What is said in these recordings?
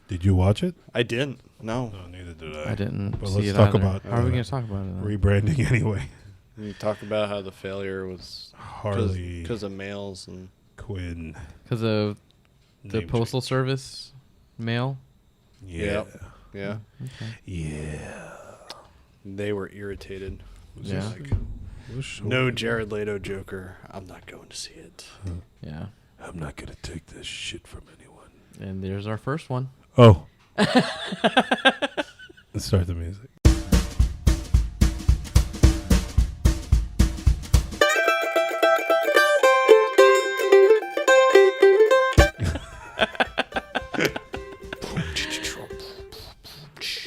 Did you watch it? I didn't. No. No, neither did I. I didn't But see let's it talk either. about How are we going to talk about it then? rebranding anyway. You talk about how the failure was Harley because of males and Quinn. Because of the Name Postal Service mail? Yeah. yeah, Okay. Yeah. they were irritated. Was Yeah. this like, No Jared Leto Joker. I'm not going to see it. Yeah. I'm not going to take this shit from anyone. And there's our first one. Oh. Let's start the music.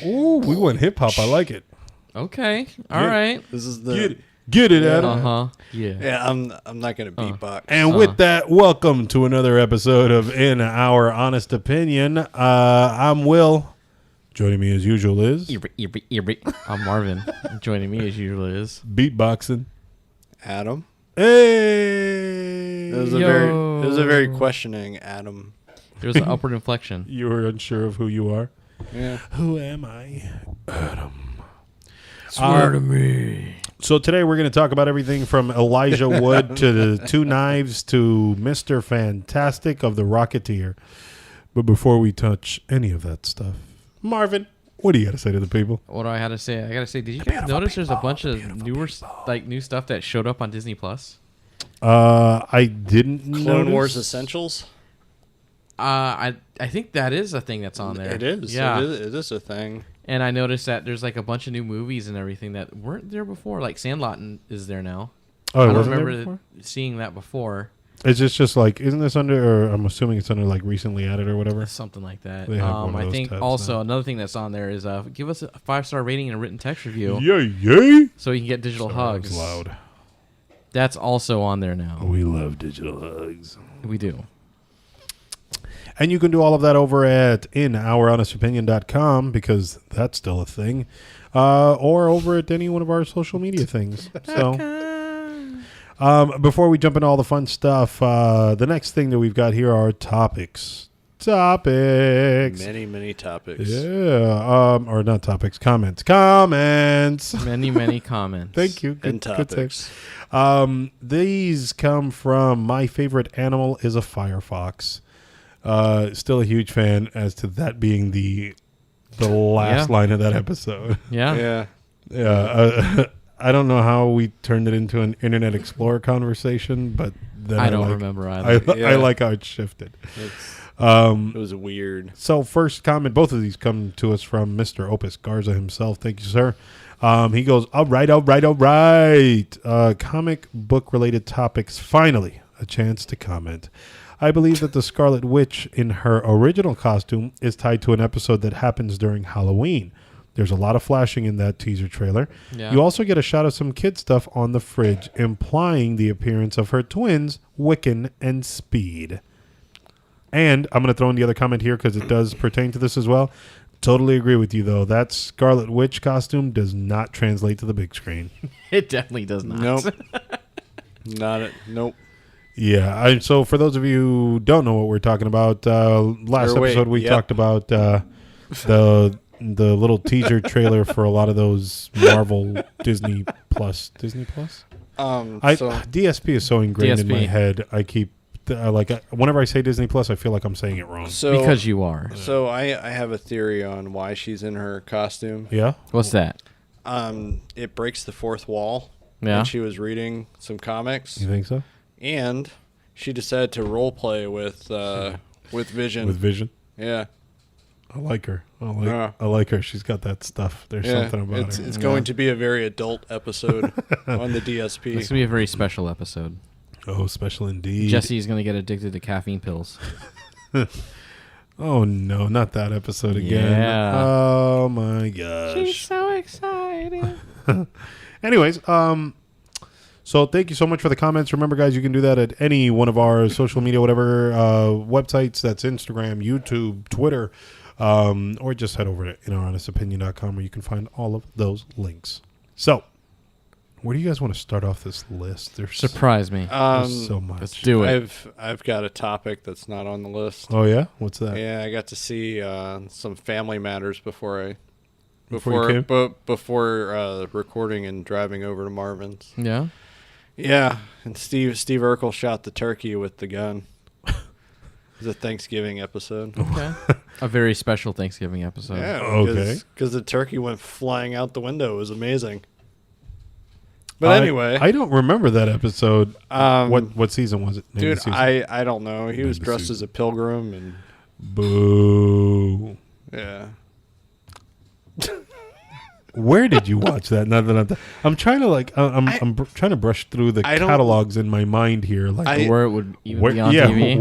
Ooh, we went hip hop. I like it. Okay. All right. This is the Get it, Adam. Uh-huh. Yeah. yeah. I'm not going to beatbox. And with that, welcome to another episode of In Our Honest Opinion. I'm Will. Joining me as usual is I'm Marvin. Joining me as usual is beatboxing. Adam. Hey, It was a very questioning Adam. there's an upward inflection. You were unsure of who you are. Yeah. Who am I? Adam. Swear to me. So today we're going to talk about everything from Elijah Wood to the Two Knives to Mr. Fantastic of the Rocketeer. But before we touch any of that stuff, Marvin, what do you got to say to the people? What do I have to say? I got to say, did you guys notice there's a bunch of new stuff that showed up on Disney Plus? I didn't Clone notice. Wars Essentials. I think that is a thing that's on there. It is. Yeah. It is a thing. And I noticed that there's like a bunch of new movies and everything that weren't there before. Like Sandlot is there now. Oh, I it don't wasn't there remember before? seeing that before. Is this just like, isn't this under, or I'm assuming it's under like recently added or whatever? Something like that. They have one of I those think tabs also now. another thing that's on there is give us a 5-star rating and a written text review Yay! so you can get digital Sorry, that was hugs. loud. That's also on there now. We love digital hugs. We do. And you can do all of that over at inouronestopinion.com because that's still a thing. Or over at any one of our social media things. So, before we jump into all the fun stuff, the next thing that we've got here are topics. Many topics. Yeah. Or not topics, comments. Comments. Many comments. Thank you. And Good topics. These come from my favorite animal is a firefox. Still a huge fan as to that being the last line of that episode. Yeah. Yeah. Yeah. I don't know how we turned it into an Internet Explorer conversation, but then I don't like, remember either. Yeah. I like how it shifted. It was weird. So first comment, both of these come to us from Mr. Opus Garza himself. Thank you, sir. He goes, all right. Comic book related topics. Finally, a chance to comment. I believe that the Scarlet Witch in her original costume is tied to an episode that happens during Halloween. There's a lot of flashing in that teaser trailer. Yeah. You also get a shot of some kid stuff on the fridge, implying the appearance of her twins, Wiccan and Speed. And I'm going to throw in the other comment here because it does pertain to this as well. Totally agree with you, though. That Scarlet Witch costume does not translate to the big screen. It definitely does not. Nope. Nope. Yeah. So for those of you who don't know what we're talking about, last episode we talked about the little teaser trailer for a lot of those Marvel Disney Plus. DSP is so ingrained in my head. I keep whenever I say Disney Plus, I feel like I'm saying it wrong. So Because you are. So I have a theory on why she's in her costume. Yeah. What's that? It breaks the fourth wall. Yeah. When she was reading some comics, You think so? and she decided to role play with Vision. With Vision. Yeah. I like her. Yeah. I like her. She's got that stuff. There's something about her. It's going to be a very adult episode on the DSP. This is going to be a very special episode. Oh, special indeed. Jesse's going to get addicted to caffeine pills. Oh no, not that episode again. Yeah. Oh my gosh. She's so excited. Anyways, so thank you so much for the comments. Remember, guys, you can do that at any one of our social media, whatever websites. That's Instagram, YouTube, Twitter, or just head over to inouronestopinion.com where you can find all of those links. So, Where do you guys want to start off this list? Surprise me. There's so much. Let's do it. I've got a topic that's not on the list. Oh yeah, what's that? Yeah, I got to see some Family Matters before Before you came? before recording and driving over to Marvin's. Yeah. Yeah, and Steve Urkel shot the turkey with the gun. It was a Thanksgiving episode. Okay. A very special Thanksgiving episode. Yeah, Okay. because the turkey went flying out the window. It was amazing. But anyway, I don't remember that episode. What season was it? Name the dude, season. I don't know. He Name was the dressed season. as a pilgrim, and Boo. yeah. Where did you watch that? Now that I'm trying to I'm trying to brush through the I don't- catalogs in my mind here. Like Where it would even where, be on yeah, TV.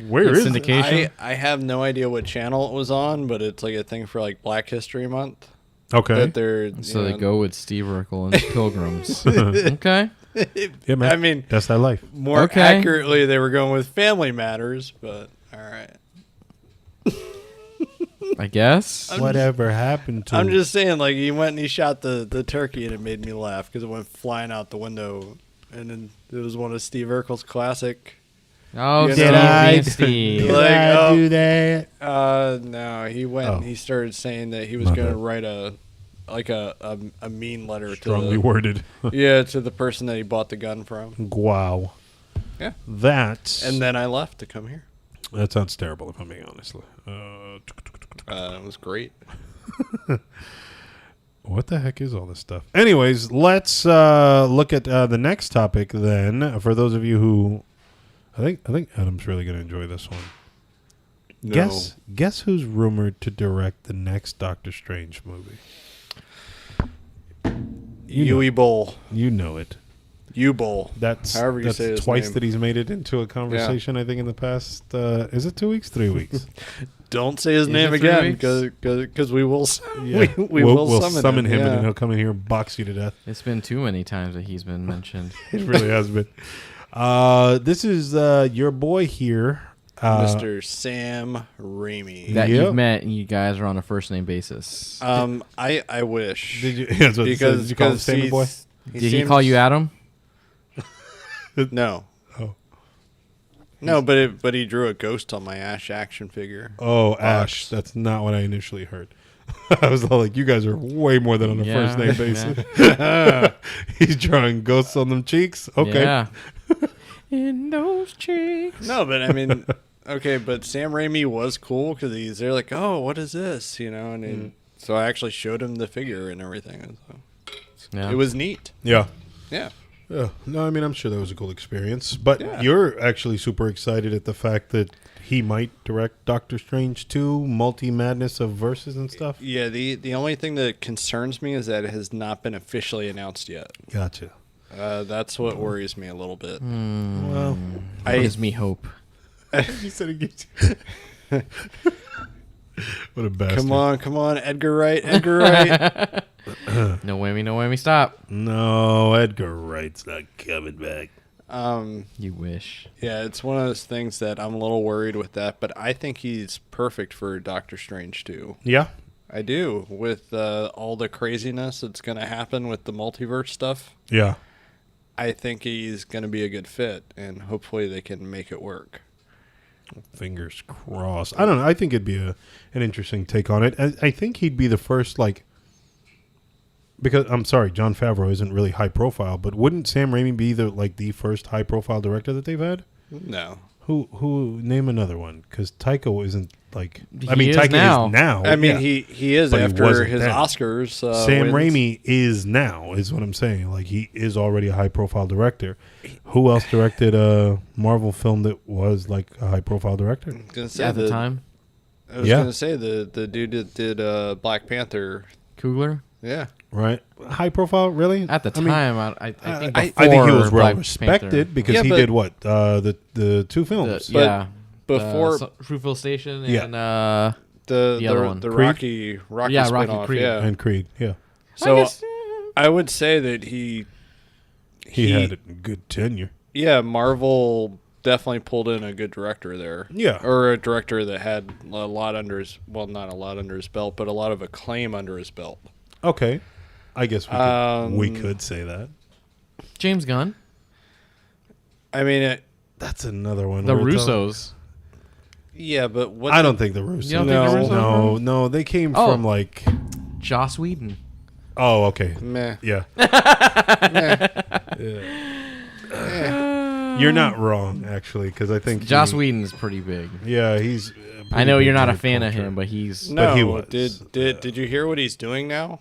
where is it? Syndication. I have no idea what channel it was on, but it's like a thing for like Black History Month. Okay. That they're So you they know, go with Steve Urkel and Pilgrims. Okay. Yeah, man. I mean, that's that life. more Okay. accurately, they were going with Family Matters, but all right. I guess. Whatever happened to? I'm just saying, like, he went and he shot the turkey, and it made me laugh because it went flying out the window, and then it was one of Steve Urkel's classic. Oh, Did Steve I- being Steve. Like, oh. do that? No, he went. Oh. And he started saying that he was My going to bad. write a mean letter Strongly to worded. the person that he bought the gun from. Wow. Yeah. That And then I left to come here. that sounds terrible if I'm being honest. It was great. What the heck is all this stuff? Anyways, let's look at the next topic then. For those of you who, I think Adam's really going to enjoy this one. No. Guess who's rumored to direct the next Doctor Strange movie? Yui Bowl. You know it. U-Bowl. That's However you that's say his twice name. that he's made it into a conversation. I think in the past, is it 2 weeks, 3 weeks? Don't say his Is name it 3 again, weeks? because we will. Yeah. we we'll will summon him, yeah. and then he'll come in here and box you to death. It's been too many times that he's been mentioned. It really has been. This is your boy here, Mr. Sam Raimi. That Yep. you've met and you guys are on a first name basis. I wish. Did you? That's what it says. Did you call him Sammy Boy? Did he call you Adam? No. Oh. No, but he drew a ghost on my Ash action figure. Oh, Box. Ash. That's not what I initially heard. I was all like, you guys are way more than on a Yeah, first name basis. He's drawing ghosts on them cheeks. Okay. Yeah. In those cheeks. No, but I mean, okay, but Sam Raimi was cool because they're like, oh, what is this? You know, and then, so I actually showed him the figure and everything. And so Yeah. it was neat. Yeah. Yeah. Yeah. No, I mean, I'm sure that was a cool experience. But Yeah. you're actually super excited at the fact that he might direct Doctor Strange 2, multi-madness of verses and stuff? Yeah, the only thing that concerns me is that it has not been officially announced yet. Gotcha. That's what worries me a little bit. Well, Gives me hope. you said it gives you... What a bastard. Come on, Edgar Wright, Edgar Wright. No whammy, stop. No, Edgar Wright's not coming back. You wish. Yeah, it's one of those things that I'm a little worried with that, but I think he's perfect for Doctor Strange too. Yeah? I do, with all the craziness that's going to happen with the multiverse stuff. Yeah. I think he's going to be a good fit, and hopefully they can make it work. Fingers crossed. I don't know. I think it'd be an interesting take on it. I think he'd be the first, like... Because, I'm sorry, Jon Favreau isn't really high profile, but wouldn't Sam Raimi be the first high profile director that they've had? No. Who name another one? Because Taika isn't like... He is Taika now. is now. I mean, yeah. he is But he after wasn't his then. Oscars. Sam wins. Raimi is now, is what I'm saying. Like, he is already a high-profile director. Who else directed a Marvel film that was, like, a high-profile director? I was gonna say At the time, I was Yeah. going to say the dude that did Black Panther. Kugler. Yeah. Right? High-profile, really? At the I mean, time, I think I before think he was well Black respected Panther. because Yeah, he but- did what? The two films. The, yeah. before- Fruitvale Station Yeah. and The other one. the Creed? Rocky Yeah, Rocky spinoff, Creed. yeah. And Creed, yeah. So I would say that he He had a good tenure. Marvel definitely pulled in a good director there. Yeah. Or a director that had a lot under his, well, not a lot under his belt, but a lot of acclaim under his belt. Okay. I guess we could say that. James Gunn, I mean, That's another one. the where it's all- Russos. yeah, but what? I don't think the Russos. You don't think the Russos no, were? no, they came Oh. from like. Joss Whedon. Oh, okay. Meh. Yeah. Meh. You're not wrong, actually, because I think Joss he- Whedon's pretty big. Yeah, he's. I know you're not a fan of culture. him, but he's No, he was. did you hear what he's doing now?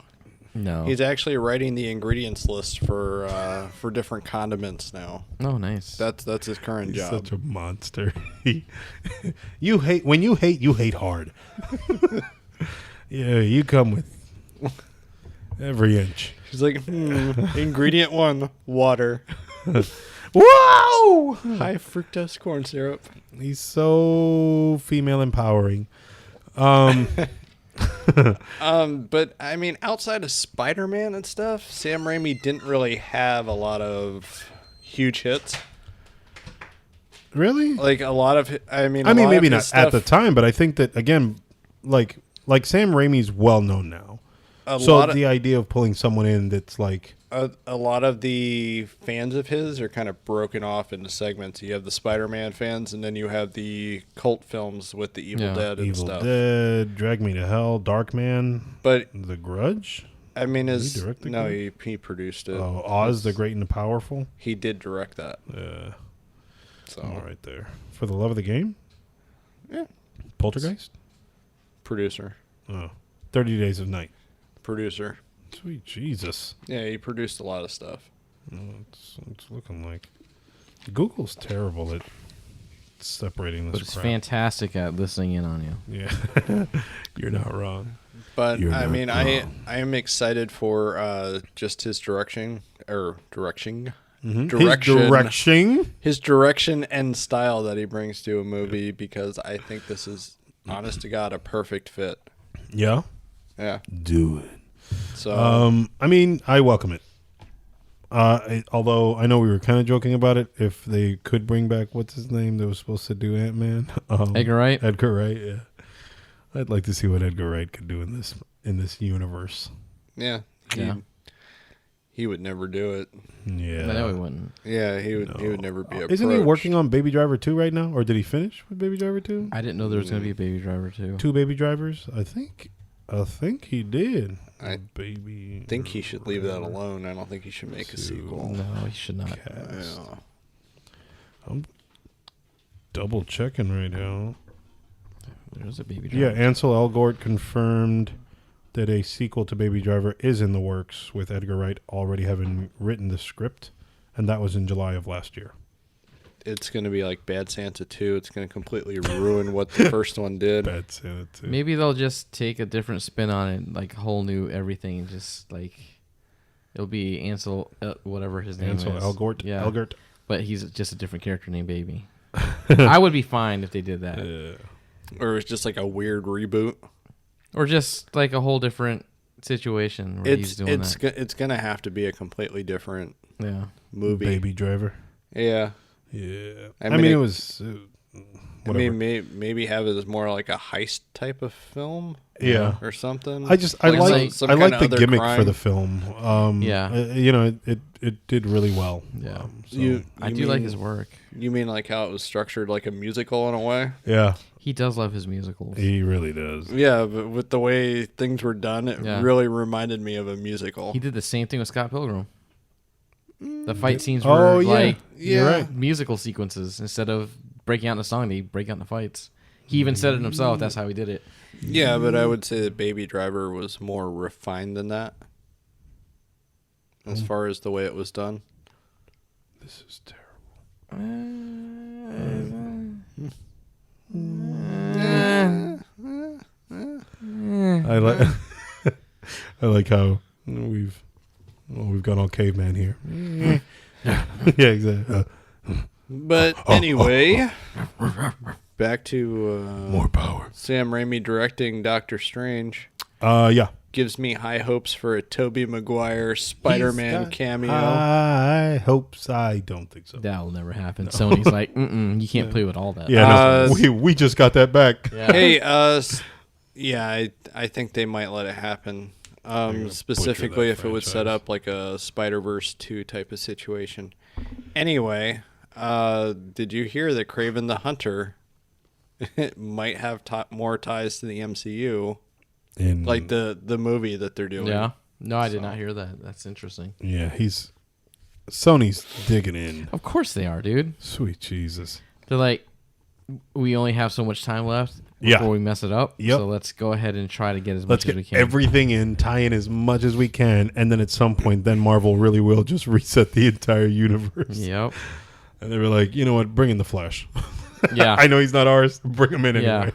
no. He's actually writing the ingredients list for different condiments now. Oh, nice. That's his current He's job. such a monster. You hate hard. Yeah, you come with every inch. He's like, ingredient 1, water, Whoa! high fructose corn syrup. He's so female empowering. But I mean, outside of Spider-Man and stuff, Sam Raimi didn't really have a lot of huge hits. Really? Like a lot of, I mean, maybe not at the time. time, but I think that again, like Sam Raimi's well known now. So lot of, the idea of pulling someone in that's like, a lot of the fans of his are kind of broken off into segments. You have the Spider-Man fans, and then you have the cult films with the Evil Yeah. Dead and Evil stuff. Dead, Drag Me to Hell, Darkman, But The Grudge. I mean, Did he direct the he produced it. Oh, Oz the Great and the Powerful. He did direct that. Yeah, So all right there. For the Love of the Game. Yeah. Poltergeist. Producer. Oh, 30 Days of Night. Producer. Sweet Jesus. Yeah, he produced a lot of stuff. Oh, it's looking like Google's terrible at separating this but it's crap. fantastic at listening in on you. Yeah, you're not wrong. But You're I not mean, wrong. I am excited for just his direction. Direction. His direction and style that he brings to a movie, because I think this is, honest to God, a perfect fit. Yeah, Yeah. do it. So I mean, I welcome it. Although I know we were kind of joking about it. If they could bring back what's his name that was supposed to do Ant-Man, Edgar Wright? Edgar Wright. Yeah, I'd like to see what Edgar Wright could do in this universe. yeah, Yeah. he would never do it. Yeah, No, he wouldn't. Yeah, he would never be approached. Isn't he working on Baby Driver 2 right now, or did he finish with Baby Driver 2? I didn't know there was going to be a Baby Driver too. 2 Baby Drivers, I think he did. I Baby. I think he should leave that alone. I don't think he should make a Two. sequel. No, he should not. Cast. Yeah. I'm double checking right now. There's a Baby Yeah, Driver. Ansel Elgort confirmed that a sequel to Baby Driver is in the works, with Edgar Wright already having written the script, and that was in July of last year. It's going to be like Bad Santa 2. It's going to completely ruin what the first one did. Bad Santa too. Maybe they'll just take a different spin on it, like a whole new everything. Just like it'll be Ansel, whatever his name Ansel is. Elgort. Yeah, Elgort. but he's just a different character named Baby. I would be fine if they did that, Or it's just like a weird reboot. or just like a whole different situation where he's doing that. It's going to have to be a completely different Yeah, movie. Baby Driver. Yeah. Yeah. I I mean, mean, it- it was. I mean, maybe have it as more like a heist type of film. Yeah. Or something. I like some I kind like of the other gimmick for crime. the film. Yeah. You know, it did really well. Yeah. So, I do like his work. You mean like how it was structured like a musical in a way? yeah, He does love his musicals. he really does. Yeah, but with the way things were done, it Yeah. really reminded me of a musical. He did the same thing with Scott Pilgrim. The fight scenes Oh, were yeah. like You're right. musical sequences instead of breaking out in a song. They break out in the fights. He even said it himself. That's how he did it. Yeah, but I would say that Baby Driver was more refined than that. As far as the way it was done. This is terrible. I like I like how we've gone all caveman here. Yeah, exactly. But anyway, back to More power. Sam Raimi directing Doctor Strange. Yeah. Gives me high hopes for a Tobey Maguire Spider-Man cameo. I hope so. I don't think so. That will never happen. Sony's like, you can't play with all that. Yeah, no, we just got that back. Yeah. Hey, yeah, I think they might let it happen. gonna Specifically butcher if that it would set franchise. up like a Spider-Verse 2 type of situation. Anyway, did you hear that Kraven the Hunter might have more ties to the MCU, In like the movie that they're doing? Yeah. No, I did not hear that. That's interesting. yeah, Sony's digging in. Of course they are, dude. Sweet Jesus. They're like, we only have so much time left Yeah. before we mess it up. Yep. So let's go ahead and try to get as Let's much as we get can. everything in, tie in as much as we can, and then at some point, then Marvel really will just reset the entire universe. Yep. And they were like, you know what? Bring in the Flash. Yeah. I know he's not ours. Bring him in Yeah. anyway.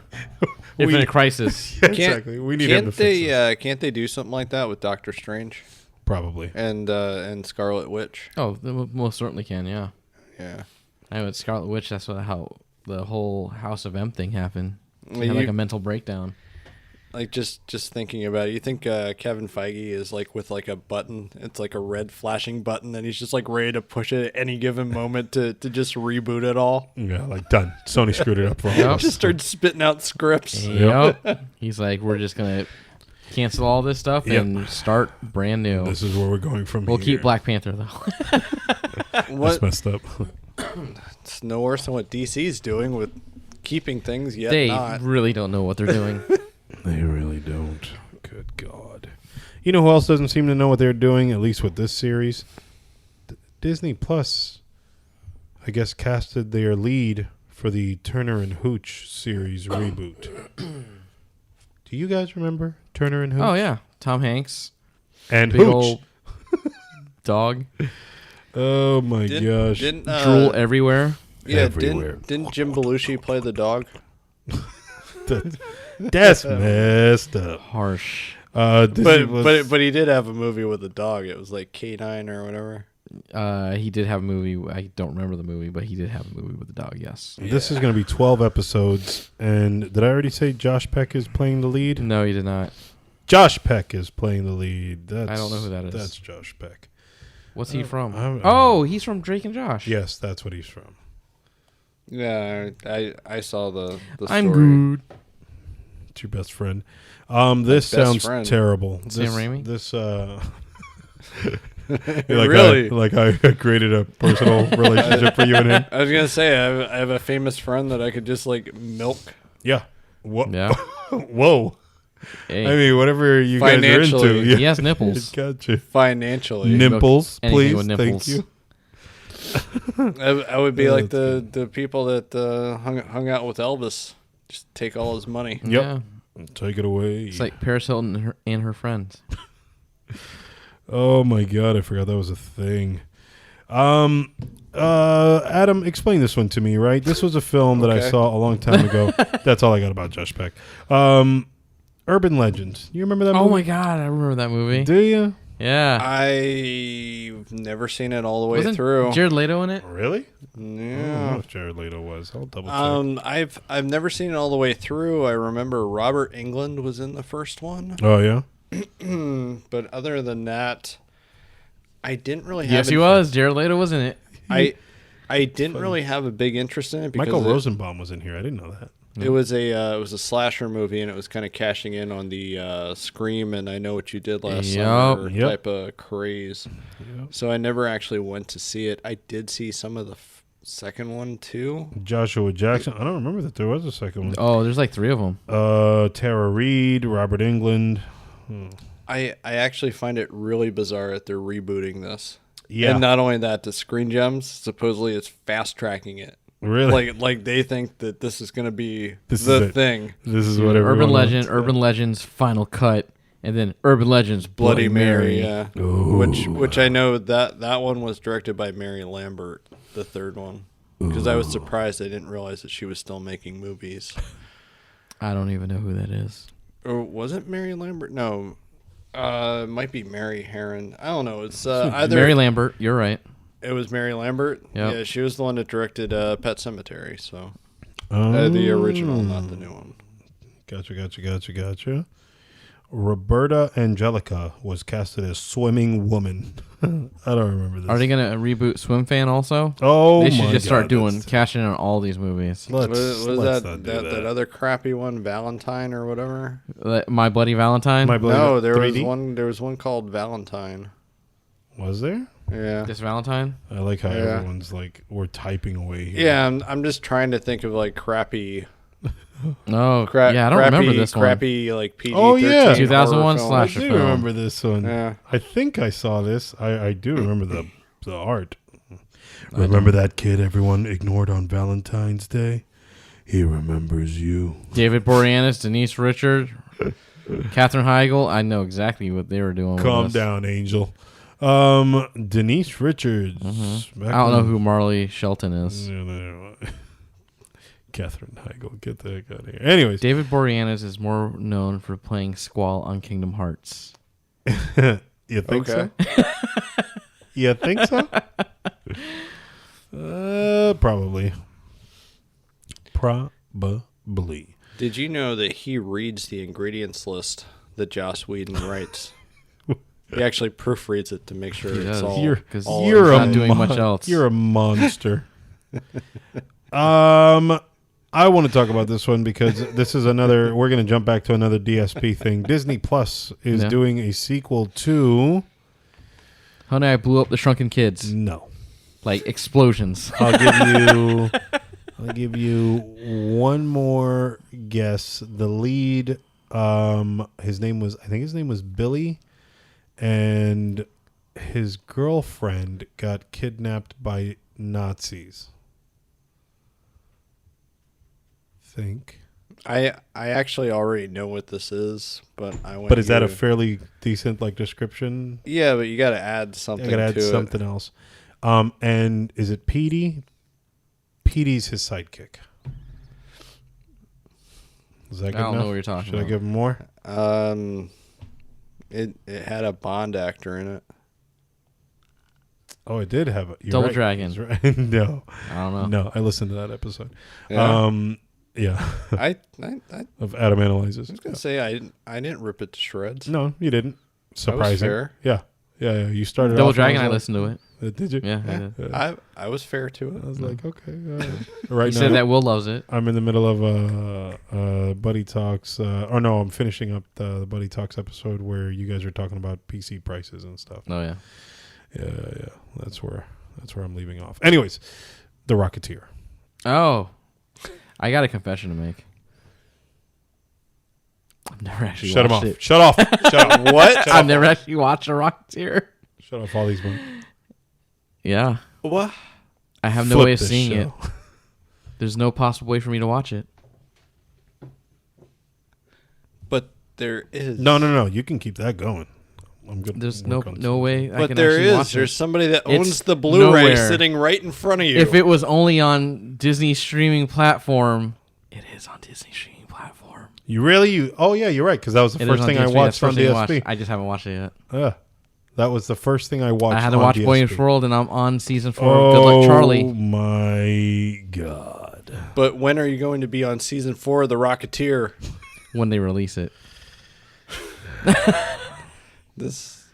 Infinite Crisis. Yeah, exactly. We need him to fix this. Can't they do something like that with Doctor Strange Probably. and Scarlet Witch? Oh, they most certainly can, yeah. Yeah. I know with Scarlet Witch, that's how the whole House of M thing happened. She Well, had like you- a mental breakdown. Like just thinking about it, you think Kevin Feige is like with like a button? It's like a red flashing button, and he's just like ready to push it at any given moment to just reboot it all. Yeah, like done. Sony screwed it up for all Yep. of us. Just start spitting out scripts. Yep. He's like, we're just going to cancel all this stuff Yep. and start brand new. This is where we're going from We'll here. keep Black Panther, though. That's What? messed up. It's no worse than what DC's doing with keeping things yet They not. really don't know what they're doing. They really don't. Good God. You know who else doesn't seem to know what they're doing, at least with this series? Disney Plus, I guess, casted their lead for the Turner and Hooch series reboot. Do you guys remember Turner and Hooch? Oh, yeah. Tom Hanks. And Big Hooch. old dog. Oh, my gosh. Didn't Drool everywhere. yeah, everywhere. didn't Jim Belushi play the dog? That's messed up. Harsh. Disney Plus- But he did have a movie with a dog. It was like K9 or whatever. He did have a movie. I don't remember the movie, but he did have a movie with a dog, yes. This is going to be 12 episodes. And did I already say Josh Peck is playing the lead? No, he did not. Josh Peck is playing the lead. That's, I don't know who that is. That's Josh Peck. What's he from? I'm- Oh, he's from Drake and Josh. Yes, that's what he's from. Yeah, I saw the story. I'm Groot. It's your best friend. This best sounds friend. terrible. Sam Raimi? This Really? I created a personal relationship for you and him. I was gonna say I have a famous friend that I could just like milk. Yeah. Whoa. Yeah. Whoa. Hey, I mean, whatever you guys are into. Financially, Yeah. he has nipples. Gotcha. Financially, Nipples, anything please. with nipples. Thank you. I would be like That's the people that hung out with Elvis. Just take all his money. Yep. Yeah. Take it away. It's like Paris Hilton and her friends. Oh my God, I forgot that was a thing. Adam, explain this one to me, right? This was a film that I Okay. saw a long time ago. That's all I got about Josh Peck. Urban Legends. You remember that movie? Oh my God, I remember that movie. Do you? Yeah. I've never seen it all the way Wasn't through. Jared Leto in it? Really? I don't know Yeah. if Jared Leto was. I'll double check. I've never seen it all the way through. I remember Robert Englund was in the first one, Oh, yeah? but other than that, I didn't really have. Yes, he was. Jared Leto was in it. I didn't really have a big interest in it because Michael Rosenbaum was in here. I didn't know that. it was a slasher movie, and it was kind of cashing in on the Scream and I Know What You Did Last Summer Yep. type of craze. So I never actually went to see it. I did see some of the second one too. Joshua Jackson. I don't remember that there was a second one. Oh, there's like 3 of them. Tara Reid, Robert Englund. I actually find it really bizarre that they're rebooting this. Yeah. And not only that, the Screen Gems supposedly is fast tracking it. Really? Like they think that this is going to be This is the it. thing. This is what everyone Urban wants. Legend, Urban Legends Final Cut, and then Urban Legends Bloody Mary, yeah. Ooh. Which I know that one was directed by Mary Lambert, the third one. Because I was surprised I didn't realize that she was still making movies. I don't even know who that is. Or was it Mary Lambert? No. It might be Mary Herron. I don't know. It's either Mary Lambert, you're right. it was Mary Lambert. Yep. Yeah, she was the one that directed Pet Sematary, so Oh. the original, not the new one. Gotcha. Roberta Angelica was casted as Swimming Woman. I don't remember this. Are they gonna reboot Swim Fan also? Oh, They should my just start God, cashing in on all these movies. Was let's that not do that other crappy one, Valentine or whatever? My Bloody Valentine. My Bloody No, there 3D? was one. There was one called Valentine. Was there? Yeah. This Valentine. I like how Yeah. everyone's like, we're typing away here. Yeah, I'm just trying to think of like crappy. Oh, Cra- yeah, I don't crappy, remember this crappy like PG. Oh, yeah. 2001 I slasher do film. remember this one. Yeah. I think I saw this. I do remember the art. Remember that kid everyone ignored on Valentine's Day? He remembers you. one. David Boreanaz, Denise Richard, Katherine Heigl. I know exactly what they were doing. Calm with this. down, Angel. Denise Richards. I don't know who Marley Shelton is. Catherine Heigl. Get the heck out of here. Anyways, David Boreanaz is more known for playing Squall on Kingdom Hearts. you think Okay. so? You think so? Probably. Probably. Did you know that he reads the ingredients list that Joss Whedon writes? He actually proofreads it to make sure He it's does. all. You're, all you're not a doing much else. You're a monster. I want to talk about this one because this is another. We're going to jump back to another DSP thing. Disney Plus is Yeah. doing a sequel to. Honey, I Blew Up the Shrunken Kids. No, Like explosions. I'll give you one more guess. The lead, his name was Billy, and his girlfriend got kidnapped by Nazis. Think. I actually already know what this is, but I want. But is that a you- fairly decent description? Yeah, but you got to add something. I gotta add to something else. And is it Petey? Petey's his sidekick. Is that good I don't enough? know what you're talking Should I about. give him more? It had a Bond actor in it. Oh, it did have a you're Double right. Dragon. He's right. No, I don't know. no. I listened to that episode. Yeah. Yeah, I of Adam Analyzes. was gonna say I didn't rip it to shreds. No, you didn't. Surprising. fair. Yeah. You started Double off and I Dragon, I was listened to it. like, did you? Yeah, I Yeah, did. I was fair to I it. was like, okay. Right You now, said that Will loves it. I'm in the middle of Buddy Talks. Oh no, I'm finishing up the Buddy Talks episode where you guys are talking about PC prices and stuff. Oh, yeah. Yeah. That's where I'm leaving off. Anyways, The Rocketeer. Oh. I got a confession to make. I've never actually Shut him watched off. it. Shut off. Shut off. What? I've never actually watched a Rocketeer. Shut off all these ones. Yeah. What? I have no Flip way of this seeing it. show. There's no possible way for me to watch it. But there is. No. You can keep that going. I'm good. There's no way I But can there actually is. watch There's it. somebody that It's owns the Blu-ray nowhere. sitting right in front of you. If it was only on Disney's streaming platform, it is on Disney's streaming platform. You really? Oh yeah, you're right. Because that was the It is first on thing I DSP. watched That's the on first thing I watched. DSP. I just haven't watched it yet. Yeah, that was the first thing I watched. I had to on watch Boy DSP. Meets World, and I'm on season 4. Good luck, Charlie. Oh my god! But when are you going to be on season 4 of The Rocketeer? When they release it. This.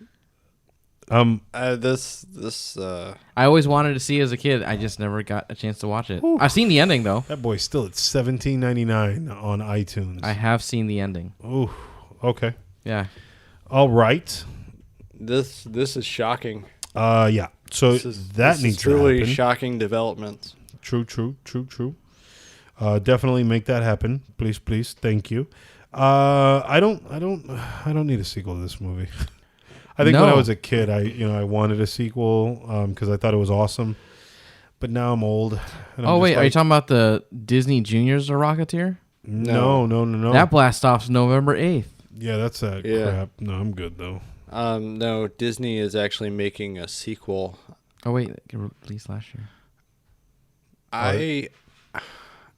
Um, This. I always wanted to see it as a kid. I just never got a chance to watch it. I've seen the ending, though. that boy's still at $17.99 on iTunes. I have seen the ending. Ooh, okay, Yeah. all right. This is shocking. Yeah. So This is needs truly to happen. shocking developments. True. Definitely make that happen, please. Thank you. I don't need a sequel to this movie. I think when I No. was a kid, I wanted a sequel because I thought it was awesome. But now I'm old. And I'm Oh, just wait. Are you like, talking about the Disney Juniors The Rocketeer? No. That blast off's November 8th. Yeah, that's that Yeah. crap. No, I'm good though. No, Disney is actually making a sequel. Oh, wait. It released last year.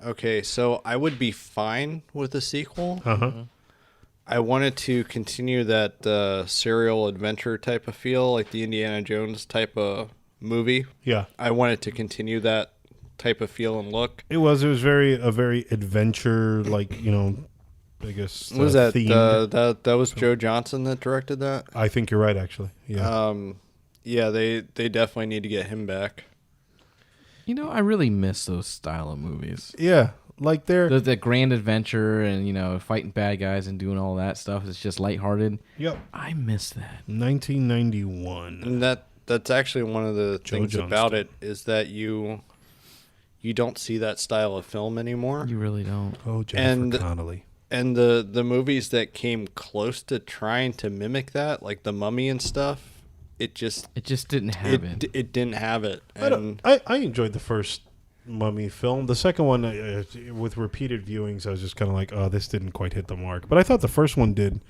Okay, so I would be fine with a sequel. Uh-huh. I wanted to continue that serial adventure type of feel, like the Indiana Jones type of movie. Yeah. I wanted to continue that type of feel and look. It was a very adventure, biggest. What was that? themed- That was Joe Johnson that directed that. I think you're right, actually. Yeah. Yeah, they definitely need to get him back. You know, I really miss those style of movies. Yeah. Like they're. The grand adventure and, you know, fighting bad guys and doing all that stuff. It's just lighthearted. Yep. I miss that. 1991. And that's actually one of the Joe things Johnston. about it is that you don't see that style of film anymore. You really don't. Oh, Jennifer And- Connelly. And the movies that came close to trying to mimic that, like The Mummy and stuff, it just It just didn't have it. it didn't have it. And I enjoyed the first Mummy film. The second one, with repeated viewings, I was just kind of like, oh, this didn't quite hit the mark. But I thought the first one did,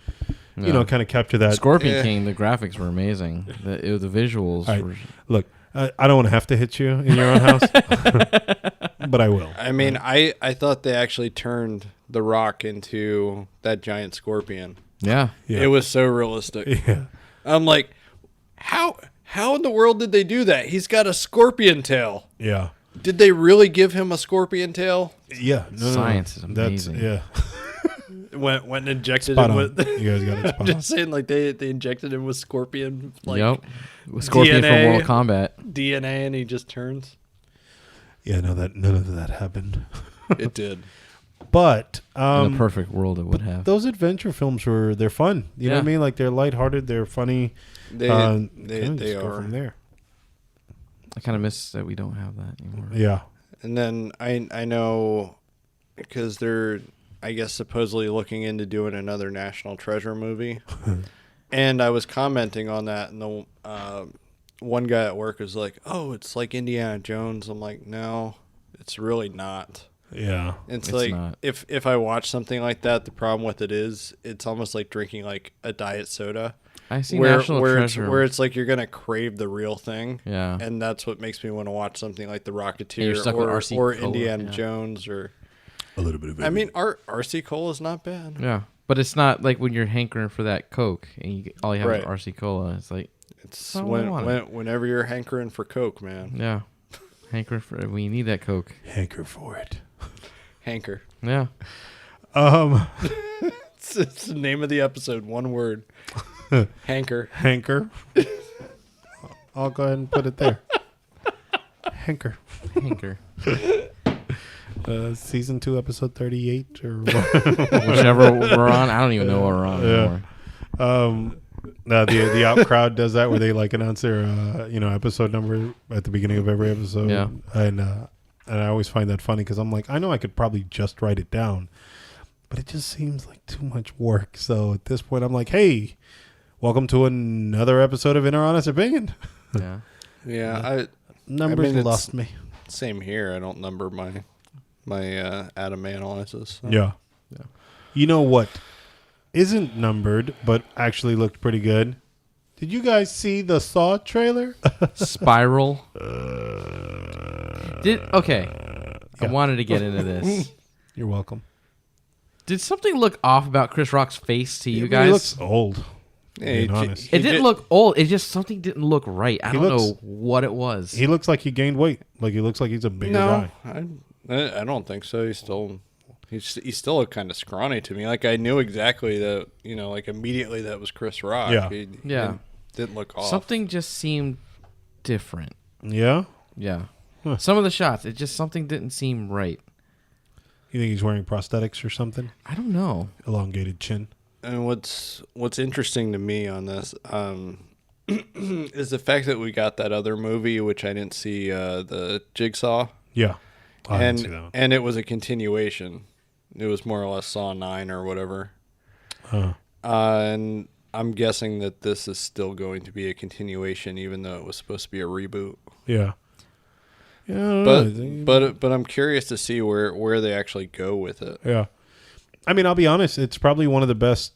you know, kind of capture that. Scorpion Yeah. King, the graphics were amazing. The visuals All right. were... Look, I don't want to have to hit you in your own house, but I will. I mean, I thought they actually turned The Rock into that giant scorpion. Yeah. Yeah. It was so realistic. Yeah. I'm like, how in the world did they do that? He's got a scorpion tail. Yeah. Did they really give him a scorpion tail? Yeah. No, Science is amazing. Yeah. Went and injected Spot him on. with. You guys got it spot on. Just saying, like they injected him with scorpion, like Yep. With Scorpion DNA. from Mortal Kombat. DNA, and he just turns. Yeah, no, none of that happened. It did. But In the perfect world, it would have. those adventure films they're fun. You know what I Yeah. mean? Like they're lighthearted, they're funny. They kinda they just go are. from there. I kind of miss that we don't have that anymore. Yeah. And then I know because they're, I guess, supposedly looking into doing another National Treasure movie. And I was commenting on that, and the one guy at work was like, "Oh, it's like Indiana Jones." I'm like, "No, it's really not." Yeah. It's It's like not. if I watch something like that, the problem with it is it's almost like drinking like a diet soda, I see where National it's Treasure. where it's like you're gonna crave the real thing. Yeah. And that's what makes me want to watch something like The you're Rocketeer stuck with or R.C. or Cola, Indiana yeah. Jones or. A little bit of I mean, R.C. Cole is not bad. Yeah. But it's not like when you're hankering for that Coke and all you have Right. is RC Cola. It's like, It's not what I wanted. whenever you're hankering for Coke, man. yeah. Hankering for when you need that Coke. hanker for it. Hanker. Yeah. It's the name of the episode. One word. Hanker. Hanker. I'll go ahead and put it there. Hanker. Hanker. Season 2, episode 38 or what? Whichever we're on. I don't even know what we're on Yeah. anymore. No, the out crowd does that where they like announce their episode number at the beginning of every episode. Yeah. And I always find that funny because I'm like, I know I could probably just write it down, but it just seems like too much work. So at this point, I'm like, hey, welcome to another episode of In Our Honest Opinion. Yeah. Yeah, Numbers it's- lost me. same here. I don't number my Adam analysis. So. Yeah. Yeah. You know what isn't numbered, but actually looked pretty good? Did you guys see the Saw trailer? Spiral. Okay. I Yeah. wanted to get into this. You're welcome. Did something look off about Chris Rock's face to you He guys? looks old. Yeah, Being he- honest. It didn't look old. It just something didn't look right. I He don't looks- know what it was. He looks like he gained weight. Like he looks like he's a bigger No, guy. I don't think so. He's still kind of scrawny to me. Like I knew exactly that. Like immediately that was Chris Rock. Yeah. He Yeah. didn't look off. Something just seemed different. Yeah? Yeah. Huh. Some of the shots, it just something didn't seem right. You think he's wearing prosthetics or something? I don't know. Elongated chin. And what's interesting to me on this is the fact that we got that other movie, which I didn't see, the Jigsaw, Yeah. I didn't see that one. and it was a continuation. It was more or less Saw 9 or whatever. Huh. And I'm guessing that this is still going to be a continuation, even though it was supposed to be a reboot. Yeah. Yeah, I don't know. But I'm curious to see where they actually go with it. Yeah. I mean, I'll be honest. It's probably one of the best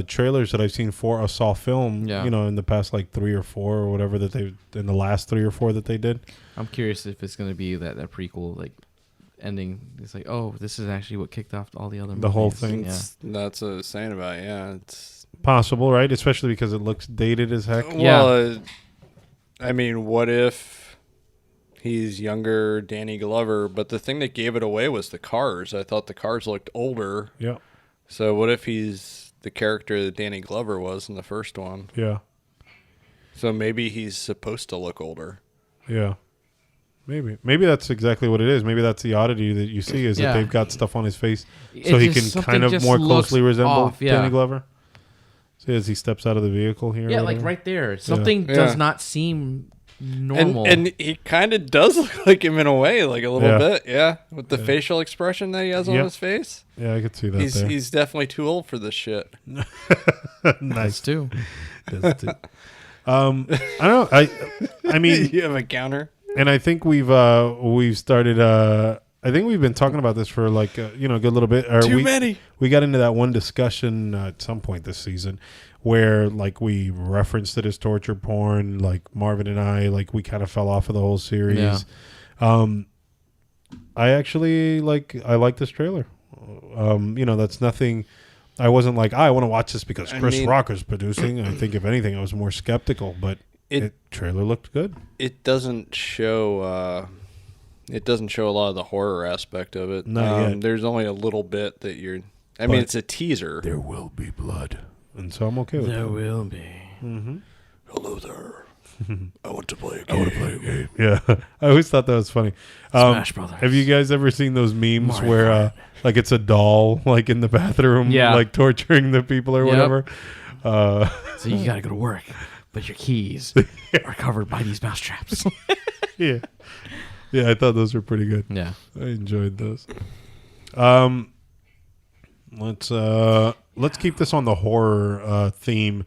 trailers that I've seen for a Saw film. Yeah. In the past 3 or 4 or whatever that in the last 3 or 4 that they did. I'm curious if it's going to be that prequel ending. It's like, oh, this is actually what kicked off all the other movies. The whole thing. Yeah. That's what I was saying about it. Yeah, it's Possible, right? Especially because it looks dated as heck. Yeah. well. I mean, what if he's younger Danny Glover? But the thing that gave it away was the cars. I thought the cars looked older. Yeah. So what if he's the character that Danny Glover was in the first one? Yeah. So maybe he's supposed to look older. Yeah. Maybe that's exactly what it is. Maybe that's the oddity that you see is that Yeah. they've got stuff on his face It so he can just- kind of something more just looks closely resemble off, yeah. Danny Glover. See, as he steps out of the vehicle here. or Yeah, like whatever. right there. Something Yeah. does not seem normal. And he kind of does look like him in a way, like a little Yeah. bit, yeah, with the facial expression that he has on Yep. his face. Yeah, I could see that there. He's definitely too old for this shit. Nice nice. too. Does too. I don't know. I mean, You have a counter? and I think we've started. I think we've been talking about this for like a good little bit. Or Many. We got into that one discussion at some point this season where like we referenced it as torture porn. Like Marvin and I, like we kind of fell off of the whole series. Yeah. I actually I like this trailer. That's nothing. I wasn't like, I want to watch this because Chris Rock is producing. I think if anything, I was more skeptical, but it trailer looked good. It doesn't show. It doesn't show a lot of the horror aspect of it. Not yet. There's only a little bit that I mean, But it's a teaser. There will be blood, and so I'm okay with that. will be. Mm-hmm. Hello there. I want to play a game. Yeah, I always thought that was funny. Smash Brothers. Have you guys ever seen those memes Mario where Kart. like it's a doll like in the bathroom, Yeah. like torturing the people or Yep. whatever? So you gotta go to work, but your keys are covered by these mouse traps. Yeah, yeah, I thought those were pretty good. Yeah. I enjoyed those. Let's keep this on the horror theme.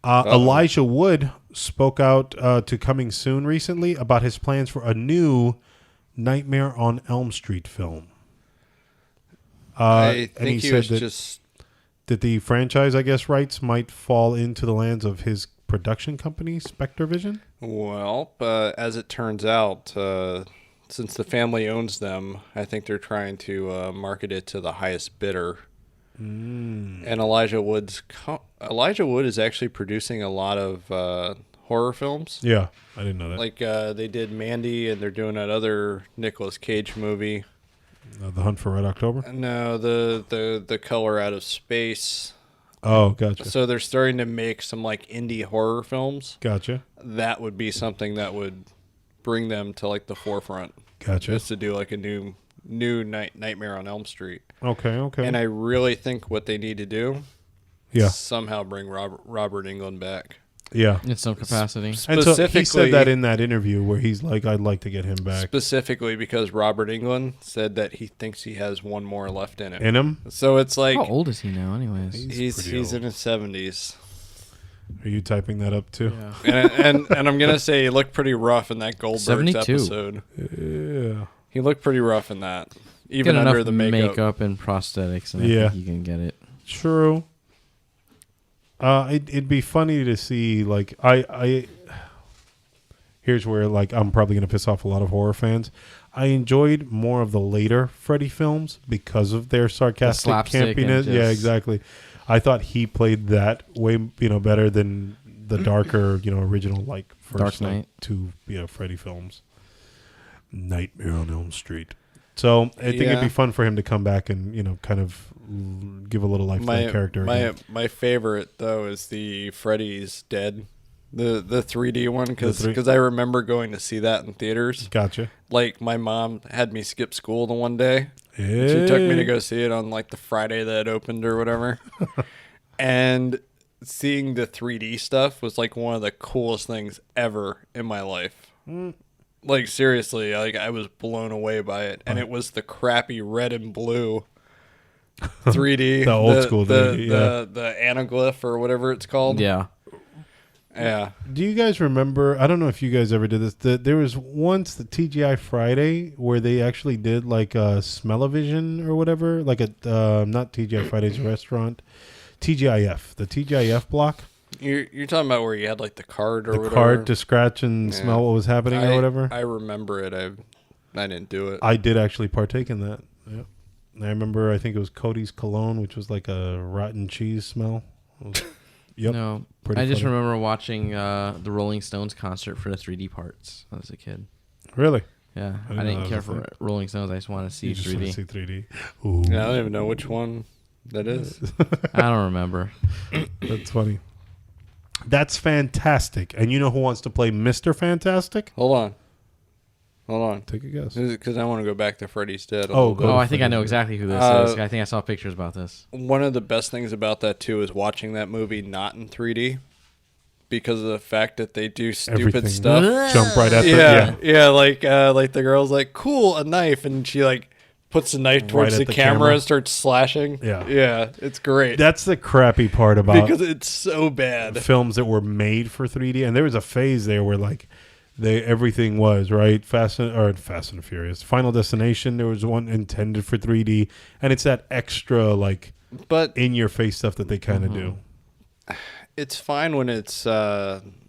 Elijah Wood spoke out to Coming Soon recently about his plans for a new Nightmare on Elm Street film. I and think he was just. that the franchise, I guess, rights might fall into the lands of his production company, Spectre Vision. Well, as it turns out, since the family owns them, I think they're trying to market it to the highest bidder. And Elijah Wood is actually producing a lot of horror films. Yeah, I didn't know that. Like they did Mandy, and they're doing that other Nicolas Cage movie. The Hunt for Red October. No, the Color Out of Space. Oh, gotcha. So they're starting to make some like indie horror films. Gotcha. That would be something that would bring them to like the forefront. Gotcha. Just to do like a new Nightmare on Elm Street. Okay. And I really think what they need to do Yeah. is somehow bring Robert Englund back. Yeah. In some capacity. And so he Specifically, said that in that interview where he's like, I'd like to get him back. specifically because Robert Englund said that he thinks he has one more left in him. In him? So it's like How old is he now, anyways? he's pretty old. in his 70s. Are you typing that up too? Yeah. And I'm gonna say he looked pretty rough in that Goldbergs 72. episode. Yeah. He looked pretty rough in that, Get even enough under the makeup. and prosthetics, and Yeah. I think you can get it. True. It'd be funny to see, like, I here's where, like, I'm probably going to piss off a lot of horror fans. I enjoyed more of the later Freddy films because of their sarcastic slapstick and campiness. Yeah, just- exactly. I thought he played that way, better than the darker, original, like, first Dark Knight. two, Freddy films. Nightmare on Elm Street. So I think it'd be fun for him to come back and, kind of give a little life to that character again. My favorite though is the Freddy's Dead, the 3D one, because I remember going to see that in theaters. Gotcha. Like my mom had me skip school the one day. Hey. She took me to go see it on like the Friday that it opened or whatever. And seeing the 3D stuff was like one of the coolest things ever in my life. Like seriously, like I was blown away by it, and it was the crappy red and blue 3D, The old school 3D, the anaglyph or whatever it's called. Yeah. Yeah. Do you guys remember? I don't know if you guys ever did this. There was once the TGI Friday where they actually did like a Smell-O-Vision or whatever, like a not TGI Friday's a restaurant, TGIF, the TGIF block, You're talking about where you had like the card or the whatever. card to scratch and Yeah. smell what was happening or whatever. I remember it. I didn't do it. I did actually partake in that. Yep. And I remember. I think it was Cody's cologne, which was like a rotten cheese smell. Yep. No, Pretty I just funny. remember watching the Rolling Stones concert for the 3D parts as a kid. Really? Yeah, I didn't I know didn't that care was a for thing. Rolling Stones. I just wanted to see You just want 3D. to see 3D. Ooh. Yeah, I don't even know which one. That is. I don't remember. That's funny. That's fantastic. And you know who wants to play Mr. Fantastic? Hold on. Take a guess. Because I want to go back to Freddy's Dead. A Oh, little go. bit. Oh, I think I know exactly who this is. I think I saw pictures about this. One of the best things about that too is watching that movie not in 3D, because of the fact that they do stupid Everything. stuff. Jump right at Yeah, like the girl's like, cool, a knife, and she like puts the knife towards Right the at the camera camera. and starts slashing. Yeah. it's great That's the crappy part about because it's so bad. films that were made for 3D. And there was a phase there where like everything was right. Fast and Furious, Final Destination. There was one intended for 3D, and it's that extra like But in your face stuff that they kind of do. it's fine when it's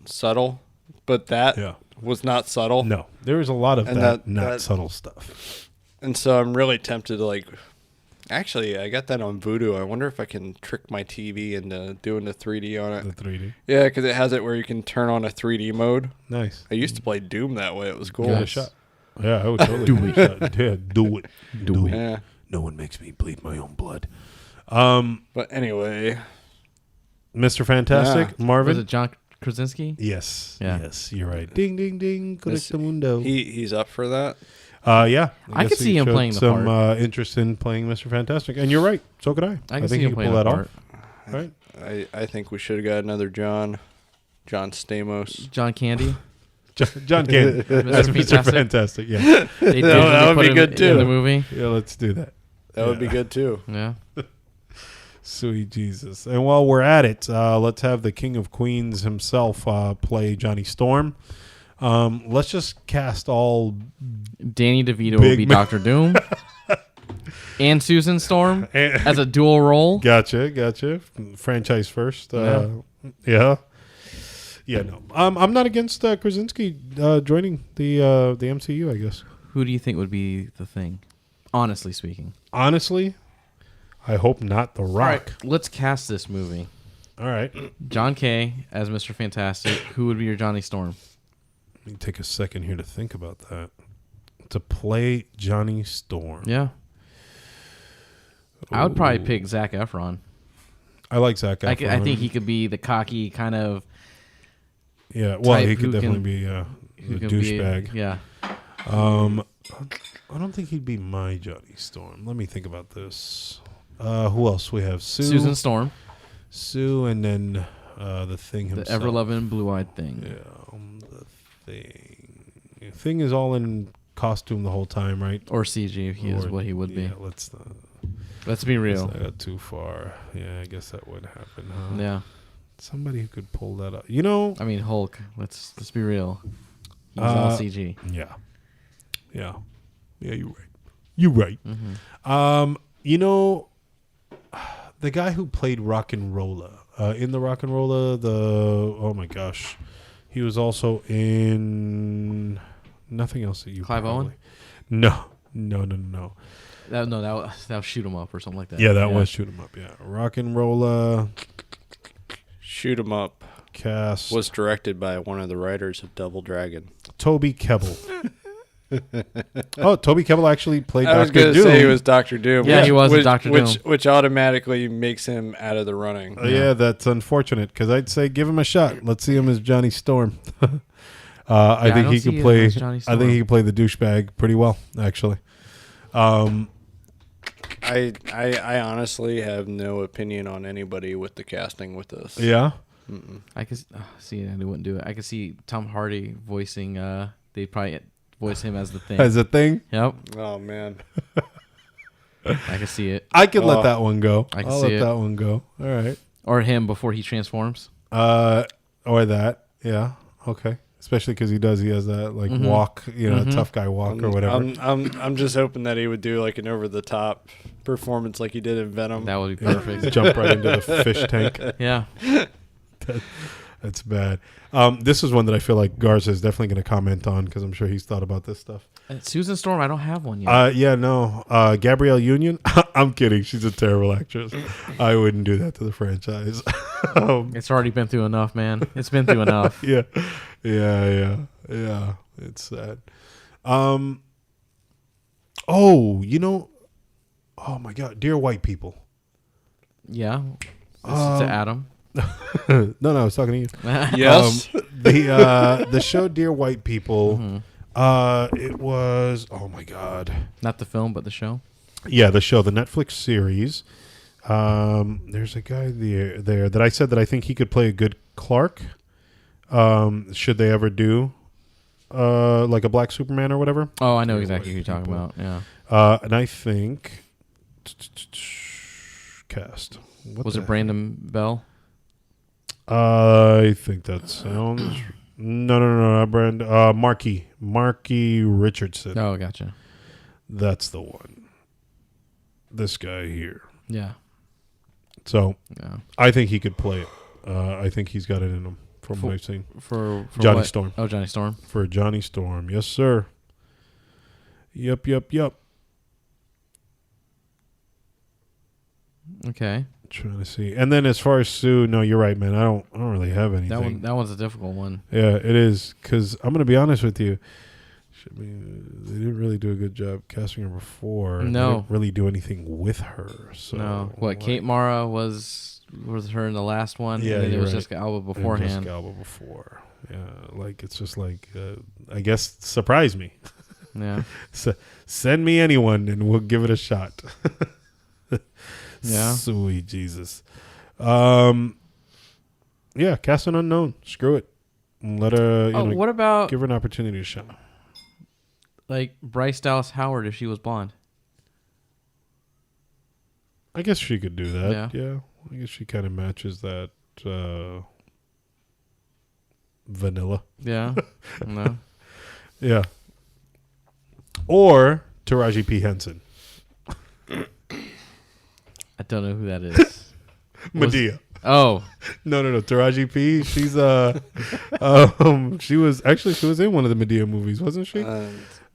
subtle, but that Yeah. was not subtle. No, there was a lot of And that that- not that- subtle stuff. And so I'm really tempted to like. Actually, I got that on Vudu. I wonder if I can trick my TV into doing the 3D on it. The 3D, Yeah, because it has it where you can turn on a 3D mode. nice. I used to play Doom that way. It was cool. Give it a Yes. shot. Yeah, I would totally do it. Yeah, do it. Do it. Yeah. No one makes me bleed my own blood. But anyway, Mr. Fantastic, Marvin. Was it John Krasinski? Yes. Yeah. Yes, you're right. Ding, ding, ding. This- Correctamundo. he's up for that. Yeah. I guess could see he him showed playing the some part. interest in playing Mr. Fantastic. And you're right. So could I. I can think see he him could playing pull the that part. off. Right? I think we should have got another John Stamos. John Candy. John Candy. That's Mr. Fantastic. Fantastic. Yeah. They That would put be him good, in too. the movie. Yeah, let's do that. That would be good too. Yeah. Sweet Jesus. And while we're at it, let's have the King of Queens himself play Johnny Storm. Let's just cast all Danny DeVito will Big be man. Doctor Doom. And Susan Storm And- as a dual role. Gotcha. Franchise first. Yeah. Yeah, no. I'm not against Krasinski joining the MCU, I guess. Who do you think would be the Thing? Honestly speaking. Honestly, I hope not The Rock. Let's cast this movie. All right. John Kay as Mr. Fantastic. Who would be your Johnny Storm? Let me take a second here to think about that. To play Johnny Storm. Yeah. I would probably Ooh. pick Zac Efron. I like Zac Efron. I think he could be the cocky kind of Yeah, well, type he could who definitely can- be who a can be- douchebag. Yeah. I don't think he'd be my Johnny Storm. Let me think about this. Who else we have? Susan Storm, Sue, and then the Thing the himself. ever-loving blue-eyed Thing. Yeah, the Thing. Thing is all in costume the whole time, right? Or CG, if he is Or- what he would yeah, be. Let's not, Let's be let's real. not go too far. Yeah, I guess that would happen. Huh? Yeah. Somebody who could pull that up. You know? I mean, Hulk. Let's be real. He's all CG. Yeah. Yeah. Yeah, you're right. You're right. Mm-hmm. You know, the guy who played Rock and Rolla in the Rock and Rolla, oh my gosh, he was also in nothing else that you. Clive probably- Owen? No. That was Shoot 'Em Up or something like that. Yeah, that was Shoot 'Em Up. Yeah, Rock and Rolla Shoot 'em up cast was directed by one of the writers of Double Dragon. Toby Kebbell. Oh, Toby Kebbell actually played I was Doctor going to Doom. say he was Doctor Doom. Yeah, he was Dr. Doom. Which automatically makes him out of the running. Yeah, that's unfortunate because I'd say give him a shot. Let's see him as Johnny Storm. I I think don't he see could him play. as Johnny I Storm. think he could play the douchebag pretty well, actually. I honestly have no opinion on anybody with the casting with this. Yeah, I could see it, and they wouldn't do it. I could see Tom Hardy voicing. They'd probably voice him as the Thing. as a thing, Yep, Oh man. I could see it. I could let Oh. that one go. I can I'll see let it. that one go. All right. Or him before he transforms. Or that. Yeah. Okay. Especially because he has that like walk, tough guy walk or whatever. I'm just hoping that he would do like an over the top performance like he did in Venom. That would be perfect. Jump right into the fish tank. Yeah. That's bad. This is one that I feel like Garza is definitely going to comment on because I'm sure he's thought about this stuff. Susan Storm, I don't have one yet. Yeah, no. Gabrielle Union. I'm kidding. She's a terrible actress. I wouldn't do that to the franchise. It's already been through enough, man. It's been through enough. Yeah. It's sad. Oh, oh my God, Dear White People. Yeah. This is to Adam. No, I was talking to you. Yes. The show Dear White People. Mm-hmm. It was, oh my god, Not the film, but the show. yeah, the show, the Netflix series. There's a guy there that I said that I think he could play a good Clark. Should they ever do like a Black Superman or whatever? Oh, I know exactly who you're talking about. Yeah. And I think cast. What Was the it Brandon Bell? I think that sounds. No, not Brand. Marky Richardson. Oh, gotcha. That's the one. This guy here. Yeah. So Yeah. I think he could play it. I think he's got it in him from For- what I've seen. For Johnny what? Storm. Oh, Johnny Storm. For Johnny Storm. Yes, sir. Yep. Okay. Trying to see. And then as far as Sue, no, you're right, man. I don't really have anything. That one's a difficult one. Yeah, it is. Because I'm going to be honest with you. They didn't really do a good job casting her before. No. They didn't really do anything with her. So No. What? like, Kate Mara was her in the last one. Yeah, And then it you're was right. Jessica Alba and beforehand. Jessica Alba before. Yeah, like it's just like I guess surprise me. Yeah. Send me anyone and we'll give it a shot. Yeah. Sweet Jesus. Yeah, cast an unknown. Screw it. Let her. Oh, what about give her an opportunity to shine. like Bryce Dallas Howard if she was blonde? I guess she could do that. Yeah. Yeah. I guess she kind of matches that vanilla. Yeah. No. Yeah. Or Taraji P. Henson. I don't know who that is. Medea. Oh. No. Taraji P. She's she was in one of the Medea movies, wasn't she?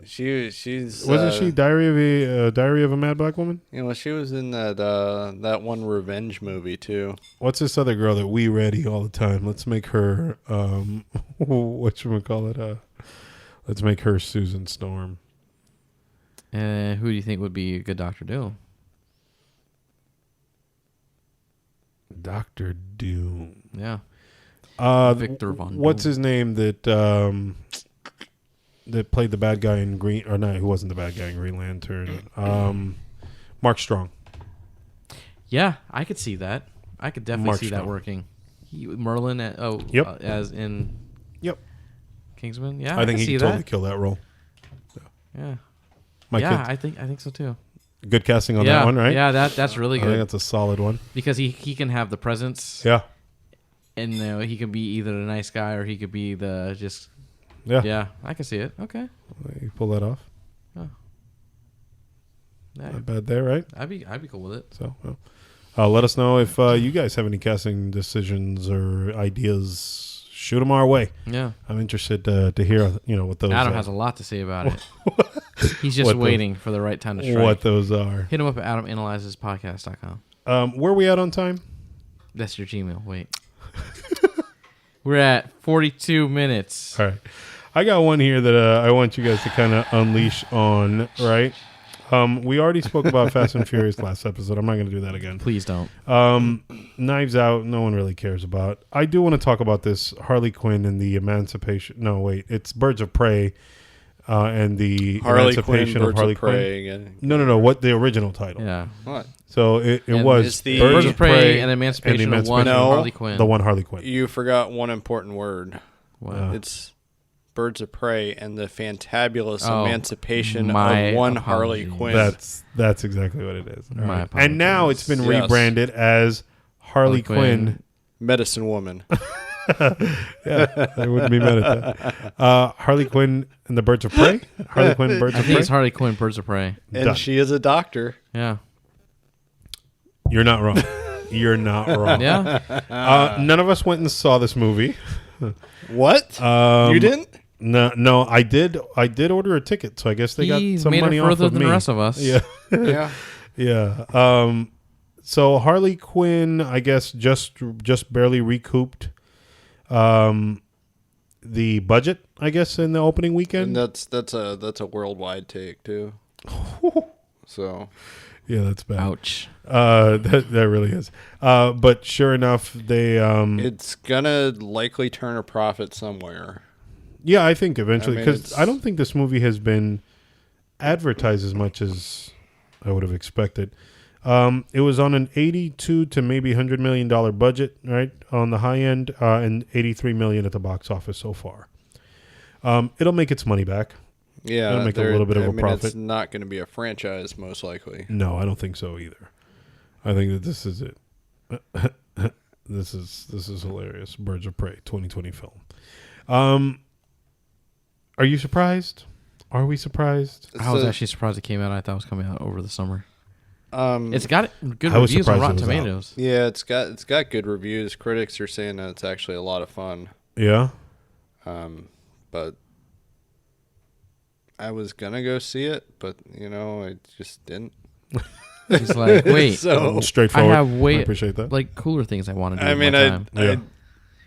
She's Wasn't she Diary of a Mad Black Woman? You know, she was in that one revenge movie too. What's this other girl that we ready all the time? Let's make her whatchamacallit? Let's make her Susan Storm. Who do you think would be a good Dr. Doom? Dr. Doom. Yeah. Victor Von What's Doom. his name that that played the bad guy in Green? Or no, who wasn't the bad guy in Green Lantern? Mark Strong. Yeah, I could see that. I could definitely Mark see that Strong. working. Merlin Yep. As in Yep. Kingsman. Yeah, I think could he see could totally that. kill that role. Yeah. My yeah, kid. I think so too. Good casting on yeah, that one, right? Yeah, that's really I think good that's a solid one. because he can have the presence, Yeah. and he can be either the nice guy or he could be the just. Yeah. Yeah, I can see it. Okay. You pull that off. Yeah, Not bad there, right? I'd be cool with it. So, well, let us know if you guys have any casting decisions or ideas. Shoot them our way. Yeah. I'm interested to hear, what those. Adam has a lot to say about it. He's just What waiting for the right time to strike. what those are. Hit him up at adamanalyzespodcast.com. Where are we at on time? That's your Gmail. Wait. We're at 42 minutes. All right. I got one here that I want you guys to kind of unleash on, right? We already spoke about Fast and Furious last episode. I'm not going to do that again. Please don't. Knives Out, no one really cares about. I do want to talk about this Harley Quinn and the emancipation. No, wait. It's Birds of Prey and the emancipation of Harley Quinn. No. What the original title? Yeah. What? So it And was it's the- Birds of Prey and Emancipation of one No. Harley Quinn. The one Harley Quinn. You forgot one important word. Wow. It's Birds of Prey and the fantabulous Oh, emancipation my of one apologies. Harley Quinn. That's exactly what it is. All My right. And now it's been Yes. rebranded as Harley Quinn. Medicine Woman. Yeah, I wouldn't be mad at that. Harley Quinn and the Birds of Prey. Harley Quinn, Birds I of think Prey. it's Harley Quinn, Birds of Prey. And Done. she is a doctor. Yeah. You're not wrong. You're not wrong. Yeah. None of us went and saw this movie. What? You didn't? No, I did. I did order a ticket, so I guess they got He's some made money it off further of than me. the rest of us. Yeah, Yeah. yeah. So Harley Quinn, I guess, just barely recouped the budget, I guess, in the opening weekend. And that's a worldwide take too. So Yeah, that's bad. Ouch. That really is. But sure enough, they It's gonna likely turn a profit somewhere. yeah, I think eventually, I mean, because it's- I don't think this movie has been advertised as much as I would have expected. It was on an 82 to maybe $100 million budget, right, on the high end, and 83 million at the box office so far. It'll make its money back. Yeah, It'll make a little bit of a It's profit. not going to be a franchise, most likely. No, I don't think so either. I think that this is it. This is hilarious. Birds of Prey 2020 film. Are you surprised? Are we surprised? I was So, actually surprised it came out. I thought it was coming out over the summer. um, It's got good I was reviews on surprised it Rotten was out. Tomatoes. yeah, it's got good reviews. Critics are saying that it's actually a lot of fun. Yeah. But I was gonna go see it, but I just didn't. He's like, wait, So Straightforward. I have way- I appreciate that. like cooler things I want to do. I with mean, my time. Yeah.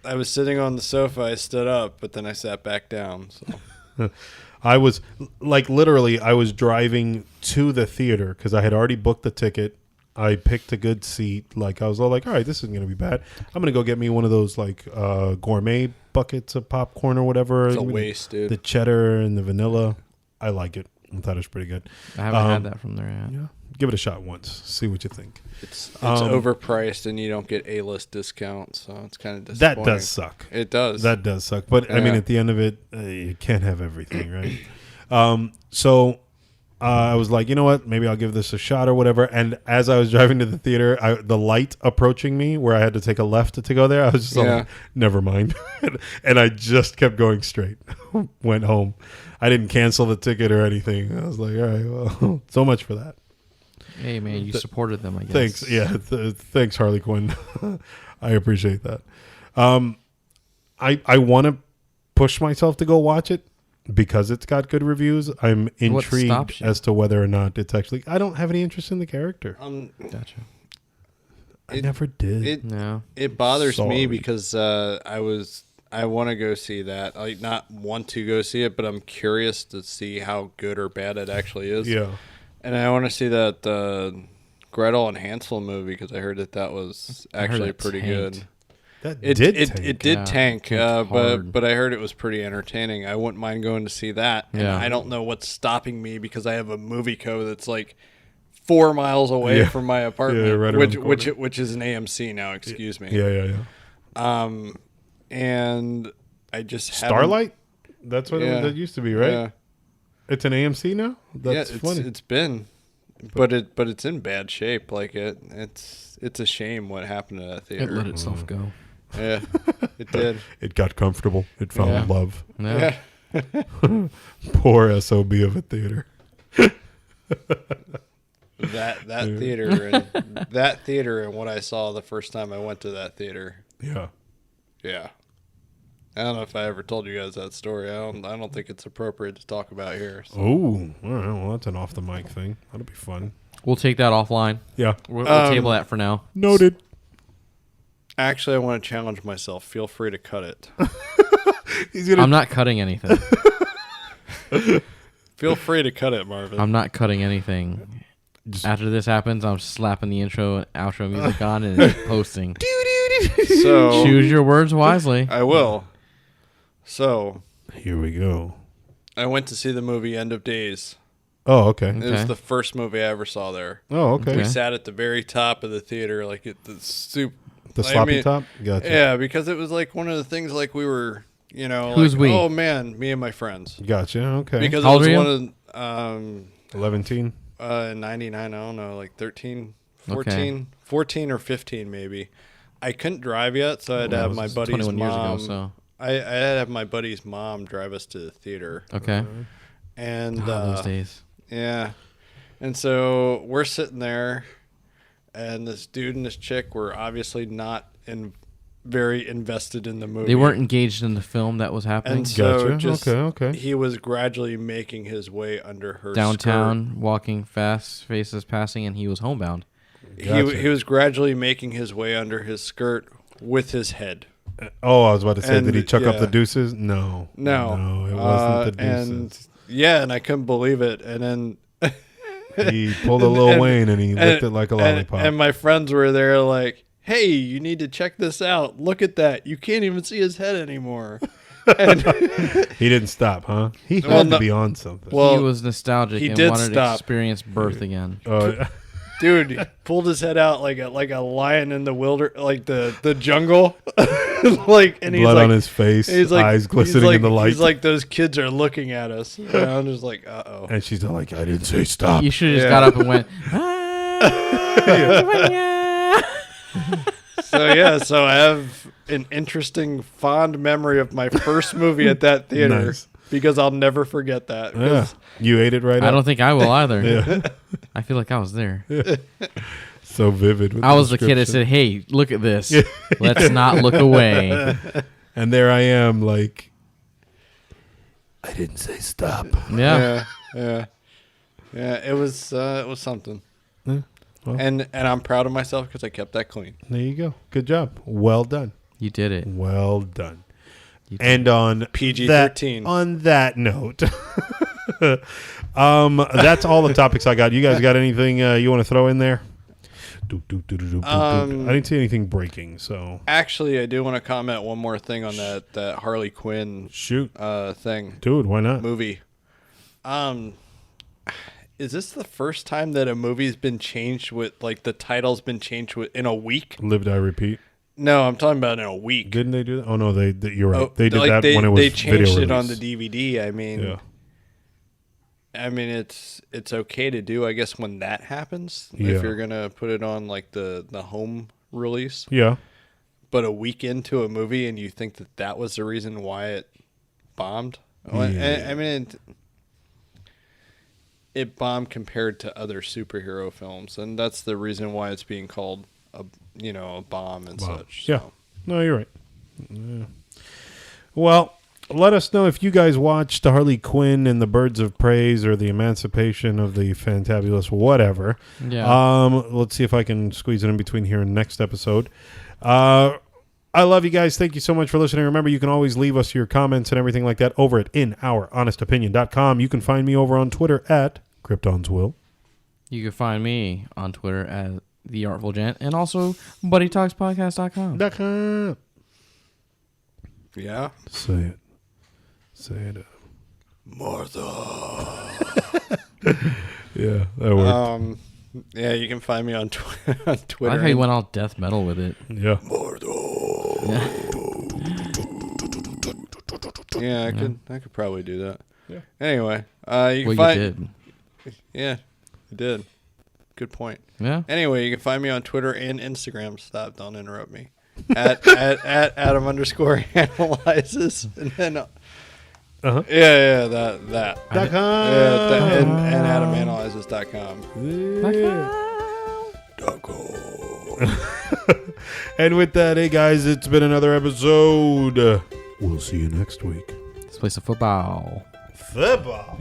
I was sitting on the sofa. I stood up, but then I sat back down. So I was literally I was driving to the theater because I had already booked the ticket. I picked a good seat. Like I was all like, all right, this isn't gonna be bad. I'm gonna go get me one of those like gourmet buckets of popcorn or whatever. it's a waste, dude. The cheddar and the vanilla. I like it. I thought it was pretty good. I haven't um, had that from there yet. Yeah. Give it a shot once. See what you think. It's um, overpriced, and you don't get A-list discounts, so it's kind of That disappointing. does suck. It does. That does suck. But I mean, Yeah. at the end of it, you can't have everything, right? So I was like, you know what? Maybe I'll give this a shot or whatever. And as I was driving to the theater, the light approaching me where I had to take a left to go there, I was just Yeah. like, never mind. And I just kept going straight. Went home. I didn't cancel the ticket or anything. I was like, all right, well, so much for that. Hey man, you supported them. I guess. Thanks. Yeah. Thanks, Harley Quinn. I appreciate that. I want to push myself to go watch it because it's got good reviews. I'm What intrigued stops you? as to whether or not it's actually. I don't have any interest in the character. Gotcha. I never did. No. It bothers Sorry. me because I want to go see that. I not want to go see it, but I'm curious to see how good or bad it actually is. Yeah. And I want to see that Gretel and Hansel movie because I heard that was I heard actually it pretty tanked. good. That It did. it, tank. it did Yeah, tank, tanked but hard. I heard it was pretty entertaining. I wouldn't mind going to see that. And Yeah. I don't know what's stopping me because I have a movie code that's like 4 miles away Yeah. from my apartment, Yeah, right around the which is an AMC now. Excuse me. Yeah. And I just haven't- Starlight. That's what Yeah. that used to be, right? Yeah. It's an AMC now. That's funny. It's been, but it's in bad shape. Like it's a shame what happened to that It theater. let itself go. Yeah, it did. It got comfortable. It found Yeah. love. Yeah. Yeah, Poor SOB of a theater. that theater and what I saw the first time I went to that theater. Yeah. Yeah, I don't know if I ever told you guys that story. I don't think it's appropriate to talk about here. So. Oh, all right. Well, that's an off the mic thing. That'll be fun. We'll take that offline. Yeah. We'll Um, table that for now. Noted. Actually, I want to challenge myself. Feel free to cut it. He's gonna. I'm not cutting anything. Feel free to cut it, Marvin. I'm not cutting anything. Just- After this happens, I'm slapping the intro and outro music on and posting. So Choose your words wisely. I will. So Here we go. I went to see the movie End of Days. Oh, okay. It was Okay. the first movie I ever saw there. Oh, okay. We Okay. sat at the very top of the theater, like at the soup. The I sloppy mean, top. Gotcha. Yeah, because it was like one of the things like we were, Who's like, we? oh man, me and my friends. Gotcha. Okay. Because How it old was are you? one of 11. 99, I don't know, like 13, 14, 14 or 15 maybe. I couldn't drive yet, so I had to Well, have this my is buddy's 21 years mom. ago, so. I had to have my buddy's mom drive us to the theater. Okay. And Those days. yeah. And so we're sitting there, and this dude and this chick were obviously not very invested in the movie. They weren't engaged in the film that was happening. And so Gotcha. just, Okay. he was gradually making his way under her Downtown, walking fast, faces passing, and he was homebound. skirt. Gotcha. He was gradually making his way under his skirt with his head. Oh, I was about to say, And, did he chuck up yeah. the deuces? No. No. No, it wasn't the And deuces. yeah, and I couldn't believe it. And then He pulled a Lil Wayne and he licked it like a lollipop. And my friends were there like, hey, you need to check this out. Look at that. You can't even see his head anymore. And he didn't stop, huh? He had Well, to no- be on something. well, he was nostalgic he and did wanted stop. to experience birth again. dude, he pulled his head out like a lion in the like the jungle. Like, and he's blood like, on his face, he's like, eyes glistening he's like, in the light. He's like, those kids are looking at us. And I'm just like, uh-oh. And she's like, I didn't say stop. You should have just Yeah. got up and went. "Ah." So I have an interesting, fond memory of my first movie at that theater Nice. because I'll never forget that. Yeah. 'Cause You ate it right I up. don't think I will either. Yeah. I feel like I was there. So vivid. with I was the kid that description. said, "Hey, look at this. Let's not look away." And there I am, like, I didn't say stop. Yeah. Yeah. It was something. Yeah, well. And I'm proud of myself because I kept that clean. There you go. Good job. Well done. You did it. Well done. You did. And on PG-13. On that note, that's all the topics I got. You guys got anything you want to throw in there? I didn't see anything breaking, so Actually, I do want to comment one more thing on that Harley Quinn shoot, thing dude. Why not? movie. Is this the first time that a movie's been changed with like the title's been changed in a week? Live, die, repeat. No, I'm talking about in a week. Didn't they do that? Oh no, they you're right. Oh, They did like, that when it was they changed video it on the release. DVD. I mean, Yeah. it's okay to do, I guess, when that happens. Yeah. If you're gonna put it on like the home release, Yeah. but a week into a movie and you think that was the reason why it bombed. Well, Yeah. I mean, it bombed compared to other superhero films, and that's the reason why it's being called a bomb and Wow. such. Yeah. So. No, you're right. Yeah. Well, let us know if you guys watched Harley Quinn and the Birds of Prey or the Emancipation of the Fantabulous whatever. Yeah. Let's see if I can squeeze it in between here in the next episode. I love you guys. Thank you so much for listening. Remember, you can always leave us your comments and everything like that over at inouronestopinion.com. You can find me over on Twitter at KryptonsWill. You can find me on Twitter at The Artful Gent and also BuddyTalksPodcast.com. Yeah. Say it. Say it. Martha. Yeah, that worked. Yeah, you can find me on, on I Twitter. like how you went all death metal with it. Yeah. Yeah, I could probably do that. Yeah. Anyway, you can Well, find. you did. Yeah, I did. Good point. Yeah. Anyway, you can find me on Twitter and Instagram. Stop! Don't interrupt me. at Adam_analyzes, and then Uh-huh. yeah, that .com. and AdamAnalyzes.com. And with that, hey guys, it's been another episode. We'll see you next week. Let's play some football. Football.